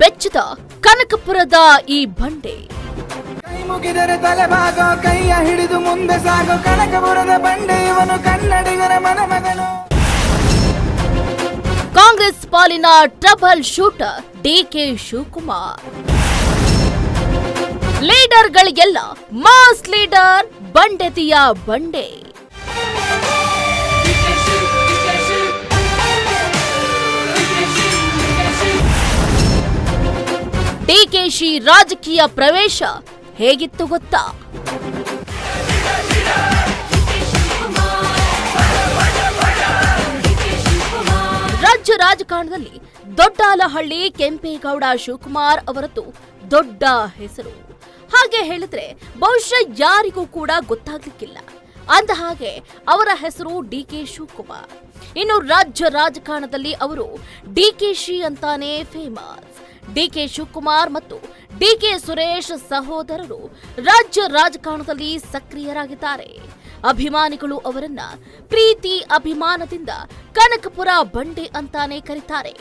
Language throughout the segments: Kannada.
ಬೆಚ್ಚದ ಕನಕಪುರದ ಈ ಬಂಡೆ. ಕೈ ಮುಗಿದರೆ ತಲೆಬಾಗೋ, ಕೈಯ ಹಿಡಿದು ಮುಂದೆ ಸಾಗೋ ಕನಕಪುರದ ಬಂಡೆ ಇವನು, ಕನ್ನಡಿಗರ ಮನಮಗನು. ಕಾಂಗ್ರೆಸ್ ಪಾಲಿನ ಟ್ರಬಲ್ ಶೂಟರ್ ಡಿಕೆ ಶಿವಕುಮಾರ್. ಲೀಡರ್ಗಳಿಗೆಲ್ಲ ಮಾಸ್ ಲೀಡರ್ ಬಂಡೆತಿಯ ಬಂಡೆ. ಡಿಕೆಶಿ ರಾಜಕೀಯ ಪ್ರವೇಶ ಹೇಗಿತ್ತು ಗೊತ್ತಾ? ರಾಜ್ಯ ರಾಜಕಾರಣದಲ್ಲಿ ದೊಡ್ಡಾಲಹಳ್ಳಿ ಕೆಂಪೇಗೌಡ ಶಿವಕುಮಾರ್ ಅವರದ್ದು ದೊಡ್ಡ ಹೆಸರು. ಹಾಗೆ ಹೇಳಿದ್ರೆ ಬಹುಶಃ ಯಾರಿಗೂ ಕೂಡ ಗೊತ್ತಾಗ್ಲಿಕ್ಕಿಲ್ಲ. ಅಂದ ಹಾಗೆ ಅವರ ಹೆಸರು ಡಿಕೆ ಶಿವಕುಮಾರ್. ಇನ್ನು ರಾಜ್ಯ ರಾಜಕಾರಣದಲ್ಲಿ ಅವರು ಡಿಕೆಶಿ ಅಂತಾನೆ ಫೇಮಸ್. ಡಿಕೆ ಶಿವಕುಮಾರ್ ಮತ್ತು ಡಿಕೆ ಸುರೇಶ್ ಸಹೋದರರು ರಾಜ್ಯ ರಾಜಕಾರಣದಲ್ಲಿ ಸಕ್ರಿಯರಾಗಿದ್ದಾರೆ. ಅಭಿಮಾನಿಗಳು ಅವರನ್ನ ಪ್ರೀತಿ ಅಭಿಮಾನದಿಂದ ಕನಕಪುರ ಬಂಡೆ ಅಂತಾನೆ ಕರೀತಾರೆ.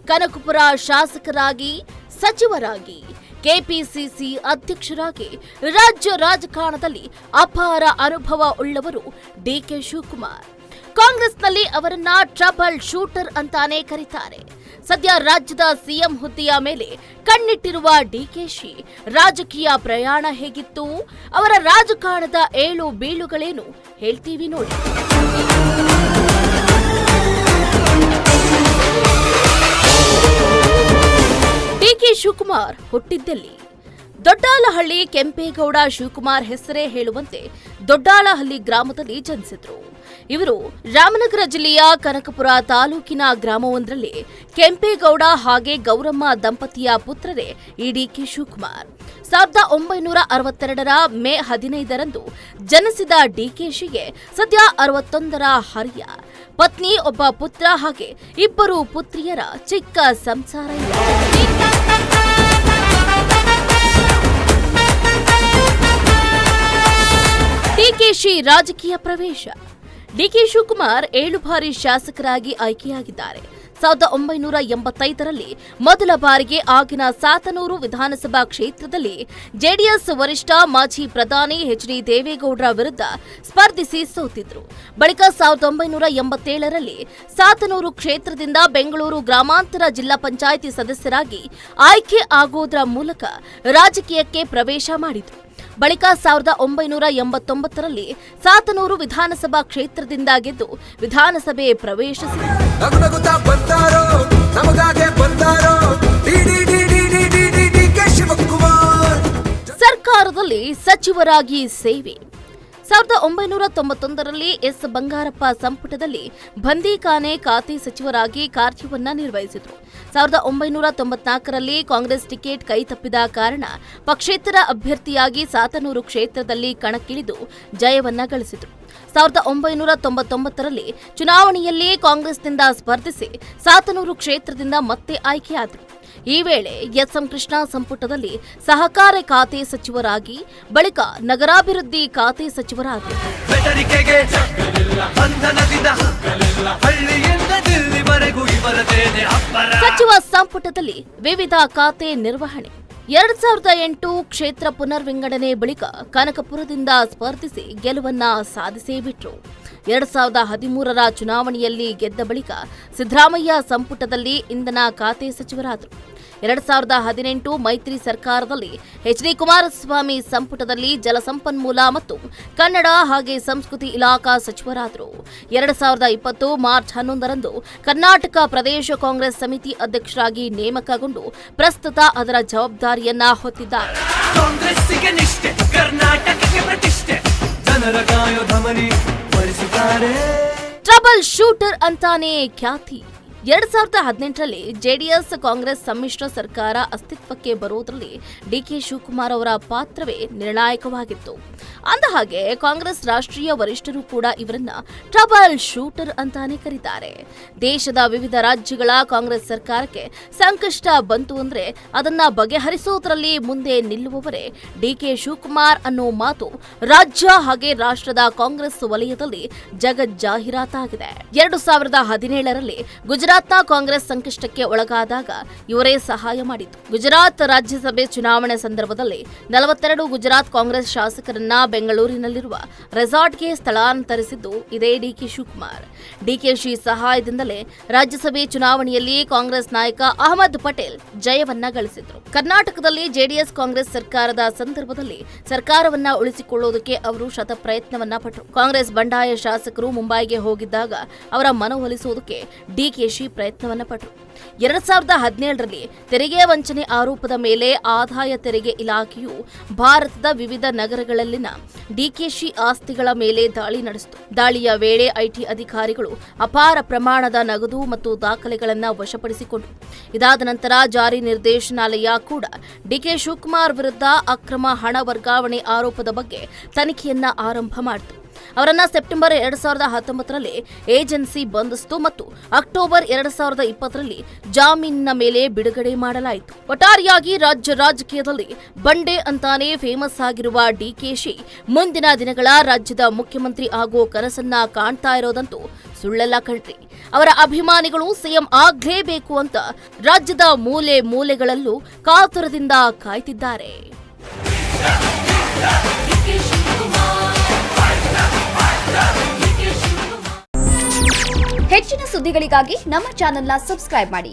ಕನಕಪುರ ಶಾಸಕರಾಗಿ, ಸಚಿವರಾಗಿ, ಕೆಪಿಸಿಸಿ ಅಧ್ಯಕ್ಷರಾಗಿ ರಾಜ್ಯ ರಾಜಕಾರಣದಲ್ಲಿ ಅಪಾರ ಅನುಭವ ಉಳ್ಳವರು ಡಿಕೆ ಶಿವಕುಮಾರ್. ಕಾಂಗ್ರೆಸ್ನಲ್ಲಿ ಅವರನ್ನ ಟ್ರಬಲ್ ಶೂಟರ್ ಅಂತಾನೆ ಕರೀತಾರೆ. ಸದ್ಯ ರಾಜ್ಯದ ಸಿಎಂ ಹುದ್ದೆಯ ಮೇಲೆ ಕಣ್ಣಿಟ್ಟಿರುವ ಡಿಕೆಶಿ ರಾಜಕೀಯ ಪ್ರಯಾಣ ಹೇಗಿತ್ತು, ಅವರ ರಾಜಕಾರಣದ ಏಳು ಬೀಳುಗಳೇನು ಹೇಳ್ತೀವಿ ನೋಡಿ. ಡಿಕೆ ಶಿವಕುಮಾರ್ ಹುಟ್ಟಿದ್ದಲ್ಲಿ ದೊಡ್ಡಾಲಹಳ್ಳಿ ಕೆಂಪೇಗೌಡ ಶಿವಕುಮಾರ್ ಹೆಸರೇ ಹೇಳುವಂತೆ ದೊಡ್ಡಾಲಹಳ್ಳಿ ಗ್ರಾಮದಲ್ಲಿ ಜನಿಸಿದ್ರು. ಇವರು ರಾಮನಗರ ಜಿಲ್ಲೆಯ ಕನಕಪುರ ತಾಲೂಕಿನ ಗ್ರಾಮವೊಂದರಲ್ಲಿ ಕೆಂಪೇಗೌಡ ಹಾಗೆ ಗೌರಮ್ಮ ದಂಪತಿಯ ಪುತ್ರರೇ ಈ ಡಿಕೆ ಶಿವಕುಮಾರ್. 1962ರ ಮೇ 15ರಂದು ಜನಿಸಿದ ಡಿಕೆಶಿಗೆ ಸದ್ಯ 61ರ ಹರಿಯ. ಪತ್ನಿ, ಒಬ್ಬ ಪುತ್ರ ಹಾಗೆ 2 ಪುತ್ರಿಯರ ಚಿಕ್ಕ ಸಂಸಾರ ಇದೆ. ಡಿಕೆಶಿ ರಾಜಕೀಯ ಪ್ರವೇಶ. ಡಿಕೆ ಶಿವಕುಮಾರ್ 7 ಬಾರಿ ಶಾಸಕರಾಗಿ ಆಯ್ಕೆಯಾಗಿದ್ದಾರೆ. 1985ರಲ್ಲಿ ಮೊದಲ ಬಾರಿಗೆ ಆಗಿನ ಸಾತನೂರು ವಿಧಾನಸಭಾ ಕ್ಷೇತ್ರದಲ್ಲಿ ಜೆಡಿಎಸ್ ವರಿಷ್ಠ ಮಾಜಿ ಪ್ರಧಾನಿ ಎಚ್.ಡಿ. ದೇವೇಗೌಡರ ವಿರುದ್ಧ ಸ್ಪರ್ಧಿಸಿ ಸೋತಿದ್ರು. ಬಳಿಕ 1987ರಲ್ಲಿ ಸಾತನೂರು ಕ್ಷೇತ್ರದಿಂದ ಬೆಂಗಳೂರು ಗ್ರಾಮಾಂತರ ಜಿಲ್ಲಾ ಪಂಚಾಯಿತಿ ಸದಸ್ಯರಾಗಿ ಆಯ್ಕೆ ಆಗೋದ್ರ ಮೂಲಕ ರಾಜಕೀಯಕ್ಕೆ ಪ್ರವೇಶ ಮಾಡಿದ್ರು. ಬಳಿಕ 1989ರಲ್ಲಿ ಸಾತನೂರು ವಿಧಾನಸಭಾ ಕ್ಷೇತ್ರದಿಂದ ಗೆದ್ದು ವಿಧಾನಸಭೆ ಪ್ರವೇಶಿಸಿದರು. ಸರ್ಕಾರದಲ್ಲಿ ಸಚಿವರಾಗಿ ಸೇವೆ. 1991ರಲ್ಲಿ ಎಸ್ ಬಂಗಾರಪ್ಪ ಸಂಪುಟದಲ್ಲಿ ಬಂದೀಖಾನೆ ಖಾತೆ ಸಚಿವರಾಗಿ ಕಾರ್ಯವನ್ನ ನಿರ್ವಹಿಸಿದರು. 1994ರಲ್ಲಿ ಕಾಂಗ್ರೆಸ್ ಟಿಕೆಟ್ ಕೈತಪ್ಪಿದ ಕಾರಣ ಪಕ್ಷೇತರ ಅಭ್ಯರ್ಥಿಯಾಗಿ ಸಾತನೂರು ಕ್ಷೇತ್ರದಲ್ಲಿ ಕಣಕ್ಕಿಳಿದು ಜಯವನ್ನ ಗಳಿಸಿದರು. 1999ರಲ್ಲಿ ಚುನಾವಣೆಯಲ್ಲಿ ಕಾಂಗ್ರೆಸ್ನಿಂದ ಸ್ಪರ್ಧಿಸಿ ಸಾತನೂರು ಕ್ಷೇತ್ರದಿಂದ ಮತ್ತೆ ಆಯ್ಕೆಯಾದರು. ಈ ವೇಳೆ ಎಸ್ಎಂ ಕೃಷ್ಣ ಸಂಪುಟದಲ್ಲಿ ಸಹಕಾರ ಖಾತೆ ಸಚಿವರಾಗಿ, ಬಳಿಕ ನಗರಾಭಿವೃದ್ಧಿ ಖಾತೆ ಸಚಿವರಾದರು. ಸಚಿವ ಸಂಪುಟದಲ್ಲಿ ವಿವಿಧ ಖಾತೆ ನಿರ್ವಹಣೆ. 2008 ಕ್ಷೇತ್ರ ಪುನರ್ವಿಂಗಡಣೆ ಬಳಿಕ ಕನಕಪುರದಿಂದ ಸ್ಪರ್ಧಿಸಿ ಗೆಲುವನ್ನ ಸಾಧಿಸೇ ಬಿಟ್ರು. 2013ರ ಚುನಾವಣೆಯಲ್ಲಿ ಗೆದ್ದ ಬಳಿಕ ಸಿದ್ದರಾಮಯ್ಯ ಸಂಪುಟದಲ್ಲಿ ಇಂಧನ ಖಾತೆ ಸಚಿವರಾದರು. 2018 ಮೈತ್ರಿ ಸರ್ಕಾರದಲ್ಲಿ ಎಚ್.ಡಿ. ಕುಮಾರಸ್ವಾಮಿ ಸಂಪುಟದಲ್ಲಿ ಜಲಸಂಪನ್ಮೂಲ ಮತ್ತು ಕನ್ನಡ ಹಾಗೆ ಸಂಸ್ಕೃತಿ ಇಲಾಖಾ ಸಚಿವರಾದರು. 2020 ಮಾರ್ಚ್ 11ರಂದು ಕರ್ನಾಟಕ ಪ್ರದೇಶ ಕಾಂಗ್ರೆಸ್ ಸಮಿತಿ ಅಧ್ಯಕ್ಷರಾಗಿ ನೇಮಕಗೊಂಡು ಪ್ರಸ್ತುತ ಅದರ ಜವಾಬ್ದಾರಿಯನ್ನ ಹೊತ್ತಿದ್ದಾರೆ. ಟ್ರಬಲ್ ಶೂಟರ್ ಅಂತಾನೆ ಖ್ಯಾತಿ. 2018ರಲ್ಲಿ ಜೆಡಿಎಸ್ ಕಾಂಗ್ರೆಸ್ ಸಮ್ಮಿಶ್ರ ಸರ್ಕಾರ ಅಸ್ತಿತ್ವಕ್ಕೆ ಬರುವುದರಲ್ಲಿ ಡಿಕೆ ಶಿವಕುಮಾರ್ ಅವರ ಪಾತ್ರವೇ ನಿರ್ಣಾಯಕವಾಗಿತ್ತು. ಅಂದಹಾಗೆ ಕಾಂಗ್ರೆಸ್ ರಾಷ್ಟ್ರೀಯ ವರಿಷ್ಠರು ಕೂಡ ಇವರನ್ನ ಟ್ರಬಲ್ ಶೂಟರ್ ಅಂತಾನೆ ಕರೀತಾರೆ. ದೇಶದ ವಿವಿಧ ರಾಜ್ಯಗಳ ಕಾಂಗ್ರೆಸ್ ಸರ್ಕಾರಕ್ಕೆ ಸಂಕಷ್ಟ ಬಂತು ಅಂದ್ರೆ ಅದನ್ನ ಬಗೆಹರಿಸುವುದರಲ್ಲಿ ಮುಂದೆ ನಿಲ್ಲುವವರೇ ಡಿಕೆ ಶಿವಕುಮಾರ್ ಅನ್ನೋ ಮಾತು ರಾಜ್ಯ ಹಾಗೆ ರಾಷ್ಟ್ರದ ಕಾಂಗ್ರೆಸ್ ವಲಯದಲ್ಲಿ ಜಗಜ್ಜಾಹೀರಾತಾಗಿದೆ. 2017ರಲ್ಲಿ ಗುಜರಾತ್ ಗುಜರಾತ್ನ ಕಾಂಗ್ರೆಸ್ ಸಂಕಷ್ಟಕ್ಕೆ ಒಳಗಾದಾಗ ಇವರೇ ಸಹಾಯ ಮಾಡಿದ್ದು. ಗುಜರಾತ್ ರಾಜ್ಯಸಭೆ ಚುನಾವಣೆ ಸಂದರ್ಭದಲ್ಲಿ 42 ಗುಜರಾತ್ ಕಾಂಗ್ರೆಸ್ ಶಾಸಕರನ್ನ ಬೆಂಗಳೂರಿನಲ್ಲಿರುವ ರೆಸಾರ್ಟ್ಗೆ ಸ್ಥಳಾಂತರಿಸಿದ್ದು ಇದೇ ಡಿಕೆ ಶಿವಕುಮಾರ್. ಡಿಕೆಶಿ ಸಹಾಯದಿಂದಲೇ ರಾಜ್ಯಸಭೆ ಚುನಾವಣೆಯಲ್ಲಿ ಕಾಂಗ್ರೆಸ್ ನಾಯಕ ಅಹಮದ್ ಪಟೇಲ್ ಜಯವನ್ನ ಗಳಿಸಿದ್ರು. ಕರ್ನಾಟಕದಲ್ಲಿ ಜೆಡಿಎಸ್ ಕಾಂಗ್ರೆಸ್ ಸರ್ಕಾರದ ಸಂದರ್ಭದಲ್ಲಿ ಸರ್ಕಾರವನ್ನ ಉಳಿಸಿಕೊಳ್ಳುವುದಕ್ಕೆ ಅವರು ಶತ ಪ್ರಯತ್ನವನ್ನ ಪಟ್ಟರು. ಕಾಂಗ್ರೆಸ್ ಬಂಡಾಯ ಶಾಸಕರು ಮುಂಬೈಗೆ ಹೋಗಿದ್ದಾಗ ಅವರ ಮನವೊಲಿಸುವುದಕ್ಕೆ ಡಿಕೆಶಿ ಪ್ರಯತ್ನವನ್ನ ಪಟ್ಟರು. 2017ರಲ್ಲಿ ತೆರಿಗೆ ವಂಚನೆ ಆರೋಪದ ಮೇಲೆ ಆದಾಯ ತೆರಿಗೆ ಇಲಾಖೆಯು ಭಾರತದ ವಿವಿಧ ನಗರಗಳಲ್ಲಿನ ಡಿಕೆಶಿ ಆಸ್ತಿಗಳ ಮೇಲೆ ದಾಳಿ ನಡೆಸಿತು. ದಾಳಿಯ ವೇಳೆ ಐಟಿ ಅಧಿಕಾರಿಗಳು ಅಪಾರ ಪ್ರಮಾಣದ ನಗದು ಮತ್ತು ದಾಖಲೆಗಳನ್ನು ವಶಪಡಿಸಿಕೊಂಡರು. ಇದಾದ ನಂತರ ಜಾರಿ ನಿರ್ದೇಶನಾಲಯ ಕೂಡ ಡಿಕೆ ಶಿವಕುಮಾರ್ ವಿರುದ್ಧ ಅಕ್ರಮ ಹಣ ವರ್ಗಾವಣೆ ಆರೋಪದ ಬಗ್ಗೆ ತನಿಖೆಯನ್ನ ಆರಂಭ ಮಾಡಿತು. ಅವರನ್ನ ಸೆಪ್ಟೆಂಬರ್ 2019ರಲ್ಲಿ ಏಜೆನ್ಸಿ ಬಂಧಿಸಿತು ಮತ್ತು ಅಕ್ಟೋಬರ್ 2020ರಲ್ಲಿ ಜಾಮೀನಿನ ಮೇಲೆ ಬಿಡುಗಡೆ ಮಾಡಲಾಯಿತು. ಒಟ್ಟಾರೆಯಾಗಿ ರಾಜ್ಯ ರಾಜಕೀಯದಲ್ಲಿ ಬಂಡೆ ಅಂತಾನೆ ಫೇಮಸ್ ಆಗಿರುವ ಡಿಕೆಶಿ ಮುಂದಿನ ದಿನಗಳ ರಾಜ್ಯದ ಮುಖ್ಯಮಂತ್ರಿ ಆಗೋ ಕನಸನ್ನ ಕಾಣ್ತಾ ಇರೋದಂತೂ ಸುಳ್ಳಲ್ಲ ಕಣ್ರಿ. ಅವರ ಅಭಿಮಾನಿಗಳು ಸಿಎಂ ಆಗ್ಲೇಬೇಕು ಅಂತ ರಾಜ್ಯದ ಮೂಲೆ ಮೂಲೆಗಳಲ್ಲೂ ಕಾತುರದಿಂದ ಕಾಯ್ತಿದ್ದಾರೆ. ಹೆಚ್ಚಿನ ಸುದ್ದಿಗಳಿಗಾಗಿ ನಮ್ಮ ಚಾನೆಲ್ನ ಸಬ್ಸ್ಕ್ರೈಬ್ ಮಾಡಿ.